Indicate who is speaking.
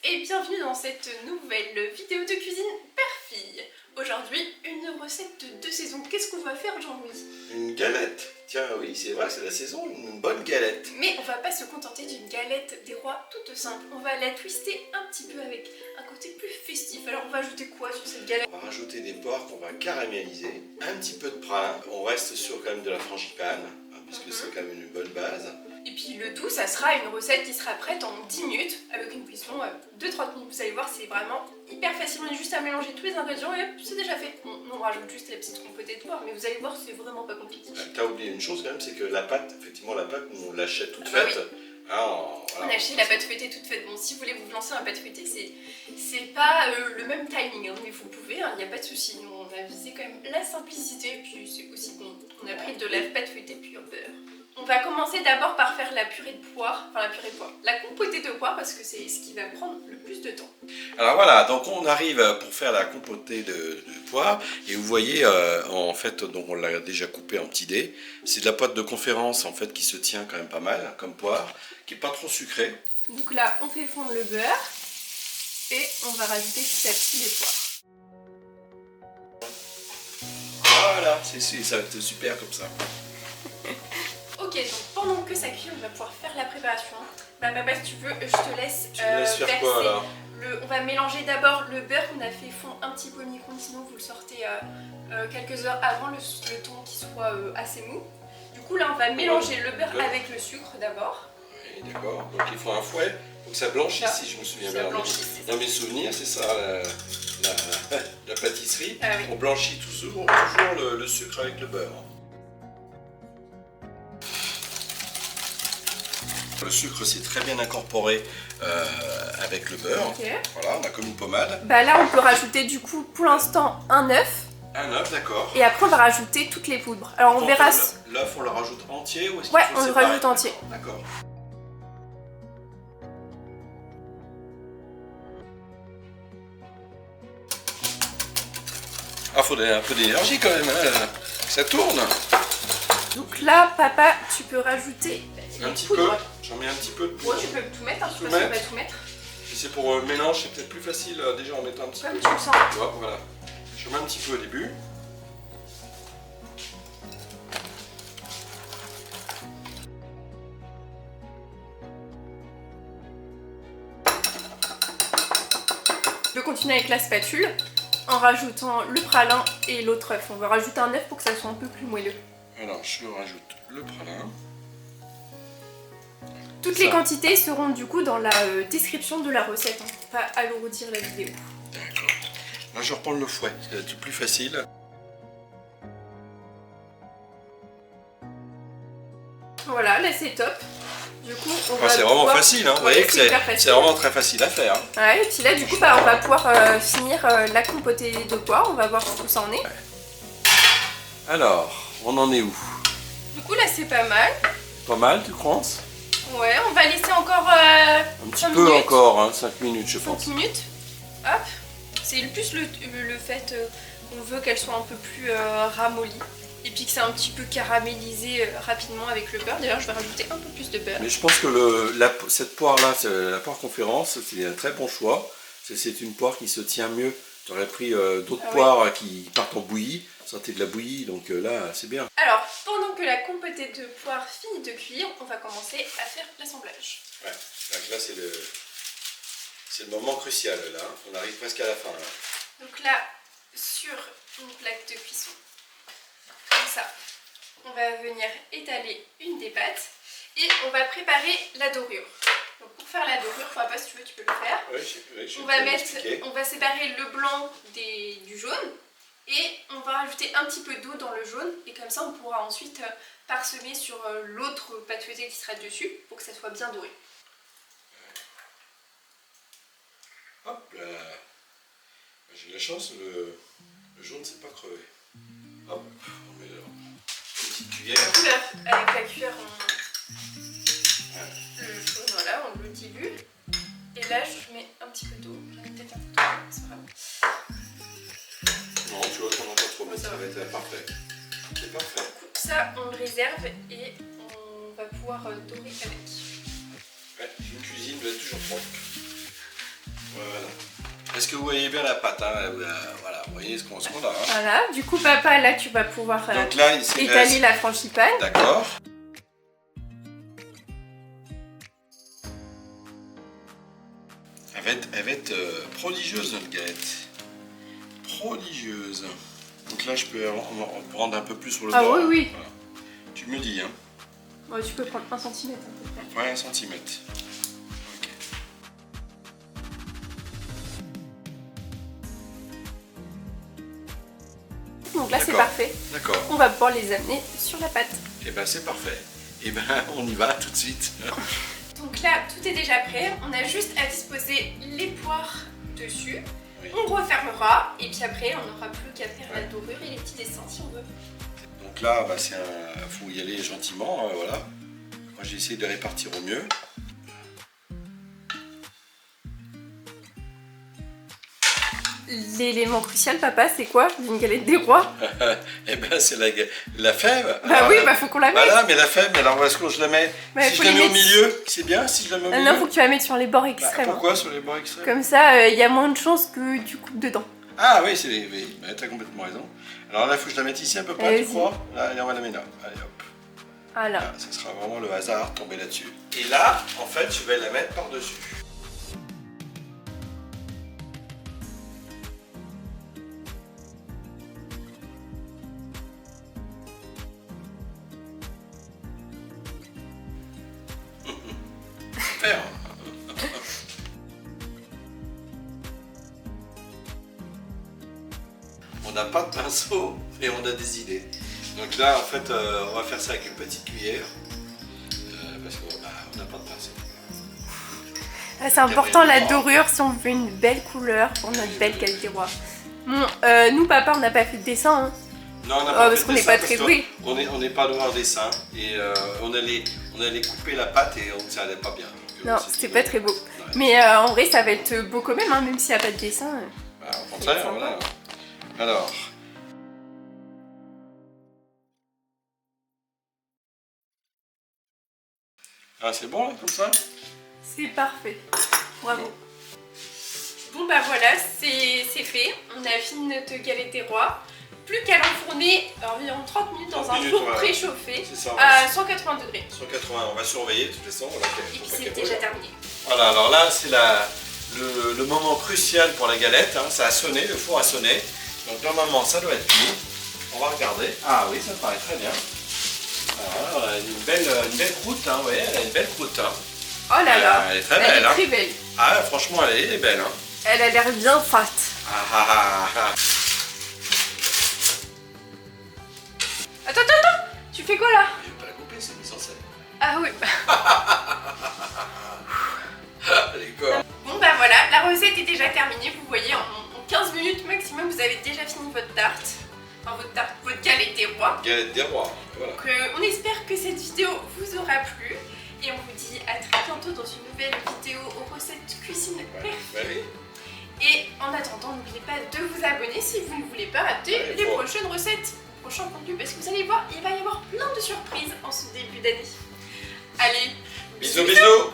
Speaker 1: et bienvenue dans cette nouvelle vidéo de cuisine père-fille. Aujourd'hui, une recette de saison. Qu'est-ce qu'on va faire, Jean-Louis?
Speaker 2: Une galette. Tiens, oui, c'est vrai, c'est la saison, une bonne galette.
Speaker 1: Mais on va pas se contenter d'une galette des rois toute simple. On va la twister un petit peu avec un côté plus festif. Alors on va ajouter quoi sur cette galette?
Speaker 2: On va rajouter des poires qu'on va caraméliser, un petit peu de pralin. On reste sur quand même de la frangipane, puisque c'est quand même une bonne base.
Speaker 1: Et puis le tout, ça sera une recette qui sera prête en 10 minutes avec une cuisson de 30 minutes. Vous allez voir, c'est vraiment hyper facile. On a juste à mélanger tous les ingrédients et hop, c'est déjà fait. On rajoute juste les petites compotées de poire, mais vous allez voir, c'est vraiment pas compliqué.
Speaker 2: T'as oublié une chose quand même, c'est que la pâte, effectivement, la pâte, on l'achète toute
Speaker 1: bah
Speaker 2: faite.
Speaker 1: oui.
Speaker 2: Voilà,
Speaker 1: on achète la pâte feuilletée toute faite. Bon, si vous voulez vous lancer dans la pâte feuilletée, c'est pas le même timing, mais vous pouvez, il n'y a pas de souci. Nous, on a visé quand même la simplicité, et puis c'est aussi bon. On a pris de la pâte feuilletée puis un beurre. On va commencer d'abord par faire la purée de poire, la compotée de poire, parce que c'est ce qui va prendre le plus de temps.
Speaker 2: Alors voilà, donc on arrive pour faire la compotée de poire, et vous voyez, en fait, donc on l'a déjà coupé en petits dés. C'est de la pâte de conférence, en fait, qui se tient quand même pas mal, comme poire, qui est pas trop sucrée.
Speaker 1: Donc là, on fait fondre le beurre, et on va rajouter petit à petit les poires.
Speaker 2: Voilà, ça va être super comme ça.
Speaker 1: Ok, donc pendant que ça cuit, on va pouvoir faire la préparation. Bah papa, si tu veux, je te laisse
Speaker 2: faire
Speaker 1: verser
Speaker 2: quoi, alors?
Speaker 1: on va mélanger d'abord le beurre qu'on a fait fondre un petit peu au micro-ondes, sinon vous le sortez quelques heures avant le temps qu'il soit assez mou. Du coup là, on va mélanger le beurre avec le sucre d'abord.
Speaker 2: Oui, d'accord. Donc il faut un fouet pour que ça blanchisse, si je me souviens bien. Dans mes souvenirs, c'est ça, la pâtisserie.
Speaker 1: Ah, oui.
Speaker 2: On blanchit toujours le sucre avec le beurre. Le sucre s'est très bien incorporé avec le beurre.
Speaker 1: Okay.
Speaker 2: Voilà, on a comme une pommade.
Speaker 1: Bah là, on peut rajouter du coup, pour l'instant, un œuf.
Speaker 2: Un œuf, d'accord.
Speaker 1: Et après, on va rajouter toutes les poudres. Alors, on verra.
Speaker 2: L'œuf, on le rajoute entier ou est-ce
Speaker 1: ouais,
Speaker 2: qu'il faut
Speaker 1: on le
Speaker 2: séparer?
Speaker 1: rajoute entier.
Speaker 2: D'accord. Ah, faut donner un peu d'énergie quand même, hein, que ça tourne.
Speaker 1: Donc là, papa, tu peux rajouter
Speaker 2: Un petit
Speaker 1: poudres.
Speaker 2: peu. J'en mets un petit peu de poudre.
Speaker 1: Ouais, tu peux tout mettre, hein,
Speaker 2: Tout
Speaker 1: on va
Speaker 2: mettre.
Speaker 1: tout mettre.
Speaker 2: Si c'est pour mélange, c'est peut-être plus facile déjà en mettant un petit
Speaker 1: Comme
Speaker 2: peu.
Speaker 1: tu le sens.
Speaker 2: Tu vois, voilà. Je mets un petit peu au début.
Speaker 1: Je continue avec la spatule en rajoutant le pralin et l'autre œuf. On va rajouter un œuf pour que ça soit un peu plus moelleux.
Speaker 2: Alors, je rajoute le pralin.
Speaker 1: Toutes les quantités seront du coup dans la description de la recette, hein, pour pas alourdir la vidéo.
Speaker 2: D'accord. Là, je reprends le fouet, c'est plus facile.
Speaker 1: Voilà, là c'est top. Du coup, on va
Speaker 2: c'est vraiment facile, hein. Vous voyez que c'est vraiment très facile à faire. Hein.
Speaker 1: Ouais, et puis là, du coup, bah, on va pouvoir finir la compotée de poire. On va voir où ça en est.
Speaker 2: Ouais. Alors, on en est où?
Speaker 1: Du coup, là, c'est pas mal.
Speaker 2: Pas mal, tu penses?
Speaker 1: Ouais, on va laisser encore
Speaker 2: un petit
Speaker 1: 5
Speaker 2: peu
Speaker 1: minutes.
Speaker 2: encore, hein, 5 minutes, je
Speaker 1: 5
Speaker 2: pense.
Speaker 1: minutes. Hop. C'est plus le fait qu'on veut qu'elle soit un peu plus ramollie. Et puis que c'est un petit peu caramélisé rapidement avec le beurre. D'ailleurs, je vais rajouter un peu plus de beurre.
Speaker 2: Mais je pense que cette poire-là, la poire conférence, c'est un très bon choix. C'est une poire qui se tient mieux. Tu aurais pris d'autres poires qui partent en bouillie. Ça, c'est de la bouillie, donc là, c'est bien.
Speaker 1: Alors, pendant que la compotée de poire finit de cuire, on va commencer à faire l'assemblage.
Speaker 2: Ouais, donc là, c'est le moment crucial, là. On arrive presque à la fin, là.
Speaker 1: Donc là, sur une plaque de cuisson, comme ça, on va venir étaler une des pâtes et on va préparer la dorure. Donc pour faire la dorure, papa, si tu veux, tu peux le faire.
Speaker 2: Oui,
Speaker 1: on va séparer le blanc du jaune et on va rajouter un petit peu d'eau dans le jaune et comme ça on pourra ensuite parsemer sur l'autre pâte feuilletée qui sera dessus pour que ça soit bien doré.
Speaker 2: Hop là. J'ai de la chance, le jaune s'est pas crevé. Hop, on met une petite cuillère.
Speaker 1: Avec la cuillère, le jaune, voilà, on le dilue. Et là, je mets un petit peu d'eau. Peut-être un peu trop, c'est pas grave.
Speaker 2: Non, tu vois, on va pas trop, mais ça va être parfait. C'est parfait.
Speaker 1: Ça, on le réserve et on va pouvoir dorer avec.
Speaker 2: Ouais, une cuisine doit être toujours propre. Est-ce que vous voyez bien la pâte hein? Voilà, vous voyez ce qu'on a. Hein.
Speaker 1: Voilà, du coup papa, là tu vas pouvoir
Speaker 2: Donc là,
Speaker 1: étaler la frangipane.
Speaker 2: D'accord. Elle va être prodigieuse notre galette. Prodigieuse. Donc là, je peux en prendre un peu plus sur le bord.
Speaker 1: Ah oui, oui.
Speaker 2: Voilà. Tu me dis, hein.
Speaker 1: Bon, tu peux prendre 1 cm à peu près.
Speaker 2: Ouais, 1 cm. Ok.
Speaker 1: Donc là, c'est parfait.
Speaker 2: D'accord.
Speaker 1: On va pouvoir les amener sur la pâte.
Speaker 2: Et ben c'est parfait. Et ben on y va tout de suite.
Speaker 1: Donc là, tout est déjà prêt. On a juste à disposer les poires dessus. Oui. On refermera et puis après, on n'aura plus qu'à faire la dorure et les petits dessins si on veut.
Speaker 2: Donc là, bah, faut y aller gentiment, voilà. Moi, j'ai essayé de répartir au mieux.
Speaker 1: L'élément crucial, papa, c'est quoi d'une galette des rois?
Speaker 2: Eh ben, c'est la fève.
Speaker 1: Bah alors, oui, bah faut qu'on la mette.
Speaker 2: Voilà, mais la fève, mais alors où est-ce que je la mets? Si je la mets au milieu, c'est bien si je la mets au milieu?
Speaker 1: Non, faut que tu la mettes sur les bords extrêmes.
Speaker 2: Bah, pourquoi sur les bords extrêmes?
Speaker 1: Comme ça, il y a moins de chances que tu coupes dedans.
Speaker 2: Ah oui, oui, t'as complètement raison. Alors là, il faut que je la mette ici à peu près, tu crois? Là, allez, on va la mettre là. Allez, hop.
Speaker 1: Voilà.
Speaker 2: Là, ça sera vraiment le hasard, tomber là-dessus. Et là, en fait, je vais la mettre par-dessus. Faire. On n'a pas de pinceau, mais on a des idées. Donc là, en fait, on va faire ça avec une petite cuillère, parce qu'on n'a pas de pinceau.
Speaker 1: Ah, c'est important la dorure si on veut une belle couleur pour notre belle galette des rois. Bon, nous, papa, on n'a pas fait de dessin. Hein.
Speaker 2: Non, on n'a pas
Speaker 1: parce qu'on n'est pas très doué.
Speaker 2: On n'est pas doué en dessin et on allait couper la pâte et ça allait pas bien.
Speaker 1: Non, c'était pas très beau. Ouais. Mais en vrai, ça va être beau quand même, hein, même s'il n'y a pas de dessin.
Speaker 2: Bah, au contraire, voilà. Alors. Ah, c'est bon là, comme ça?
Speaker 1: C'est parfait. Bravo. Bon, bah voilà, c'est fait. On a fini notre galette des rois. Plus qu'à l'enfourner environ 30 minutes dans un four préchauffé à 180 degrés.
Speaker 2: 180, on va surveiller de toute façon.
Speaker 1: Et puis c'est déjà terminé.
Speaker 2: Voilà, alors là c'est le moment crucial pour la galette. Hein. Ça a sonné, le four a sonné. Donc normalement ça doit être cuit. On va regarder. Ah oui, ça paraît très bien. Alors, une belle croûte, hein, vous voyez, elle a une belle croûte. Hein.
Speaker 1: Oh là là,
Speaker 2: elle est très belle.
Speaker 1: Elle est très belle.
Speaker 2: Ah franchement, elle est belle. Hein.
Speaker 1: Elle a l'air bien fat. Attends, tu fais quoi là?
Speaker 2: Je vais pas la couper, c'est mise en scène.
Speaker 1: Ah oui.
Speaker 2: D'accord.
Speaker 1: Bon bah voilà, la recette est déjà terminée. Vous voyez, en 15 minutes maximum, vous avez déjà fini votre tarte. Enfin, votre galette des rois.
Speaker 2: Galette des rois, voilà.
Speaker 1: Donc on espère que cette vidéo vous aura plu. Et on vous dit à très bientôt dans une nouvelle vidéo aux recettes cuisine parfaites. Et en attendant, n'oubliez pas de vous abonner si vous ne voulez pas rater les prochaines recettes, prochains contenus, parce que vous allez voir, il va y avoir plein de surprises en ce début d'année. Allez,
Speaker 2: bisous bisous.